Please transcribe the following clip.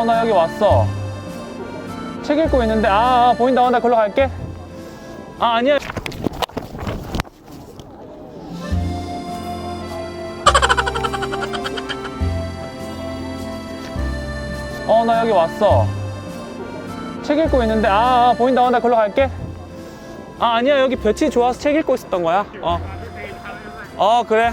나 여기 왔어. 책 읽고 있는데, 보인다. 나 글로 갈게. 아니야. 나 여기 왔어. 책 읽고 있는데, 보인다. 나 글로 갈게. 아니야. 여기 볕이 좋아서 책 읽고 있었던 거야. 그래.